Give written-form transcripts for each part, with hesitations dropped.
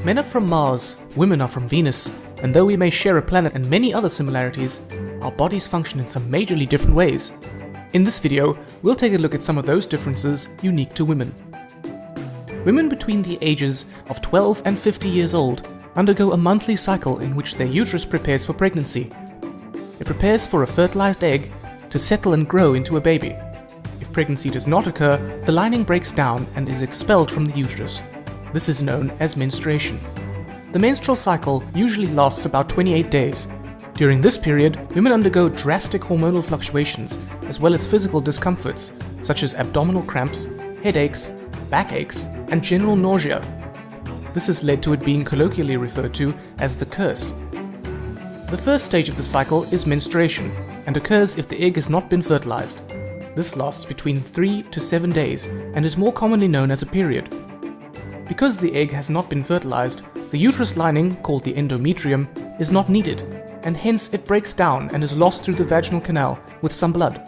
Men are from Mars, women are from Venus, and though we may share a planet and many other similarities, our bodies function in some majorly different ways. In this video, we'll take a look at some of those differences unique to women. Women between the ages of 12 and 50 years old undergo a monthly cycle in which their uterus prepares for pregnancy. It prepares for a fertilized egg to settle and grow into a baby. If pregnancy does not occur, the lining breaks down and is expelled from the uterus. This is known as menstruation. The menstrual cycle usually lasts about 28 days. During this period, women undergo drastic hormonal fluctuations as well as physical discomforts such as abdominal cramps, headaches, backaches, and general nausea. This has led to it being colloquially referred to as the curse. The first stage of the cycle is menstruation and occurs if the egg has not been fertilized. This lasts between 3 to 7 days and is more commonly known as a period. Because the egg has not been fertilized, the uterus lining, called the endometrium, is not needed, and hence it breaks down and is lost through the vaginal canal with some blood.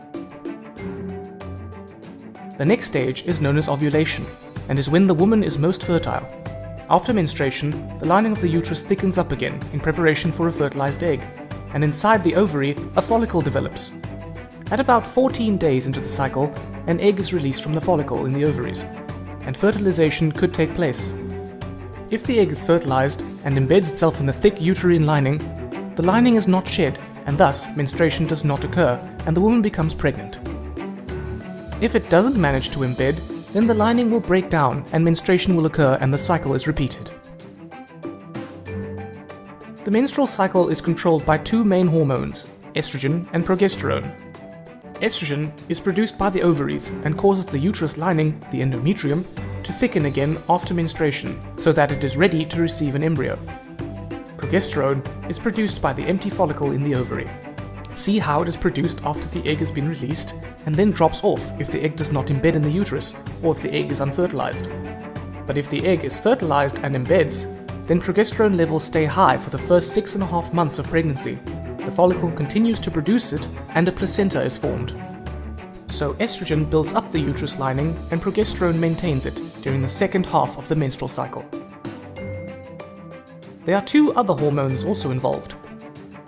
The next stage is known as ovulation, and is when the woman is most fertile. After menstruation, the lining of the uterus thickens up again in preparation for a fertilized egg, and inside the ovary, a follicle develops. At about 14 days into the cycle, an egg is released from the follicle in the ovaries, and fertilization could take place. If the egg is fertilized and embeds itself in the thick uterine lining, the lining is not shed, and thus menstruation does not occur, and the woman becomes pregnant. If it doesn't manage to embed, then the lining will break down and menstruation will occur and the cycle is repeated. The menstrual cycle is controlled by two main hormones, estrogen and progesterone. Estrogen is produced by the ovaries and causes the uterus lining, the endometrium, to thicken again after menstruation so that it is ready to receive an embryo. Progesterone is produced by the empty follicle in the ovary. See how it is produced after the egg has been released and then drops off if the egg does not embed in the uterus or if the egg is unfertilized. But if the egg is fertilized and embeds, then progesterone levels stay high for the first 6.5 months of pregnancy. The follicle continues to produce it and a placenta is formed. So estrogen builds up the uterus lining and progesterone maintains it during the second half of the menstrual cycle. There are two other hormones also involved: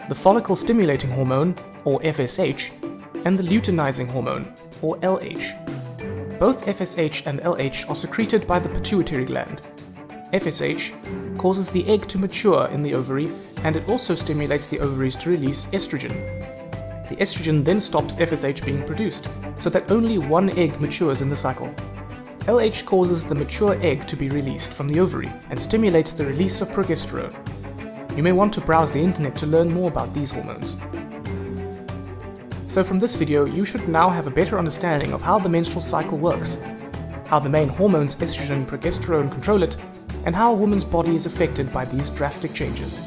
the follicle stimulating hormone, or FSH, and the luteinizing hormone, or LH. Both FSH and LH are secreted by the pituitary gland. FSH causes the egg to mature in the ovary, and it also stimulates the ovaries to release estrogen. The estrogen then stops FSH being produced, so that only one egg matures in the cycle. LH causes the mature egg to be released from the ovary and stimulates the release of progesterone. You may want to browse the internet to learn more about these hormones. So from this video, you should now have a better understanding of how the menstrual cycle works, how the main hormones estrogen and progesterone control it, and how a woman's body is affected by these drastic changes.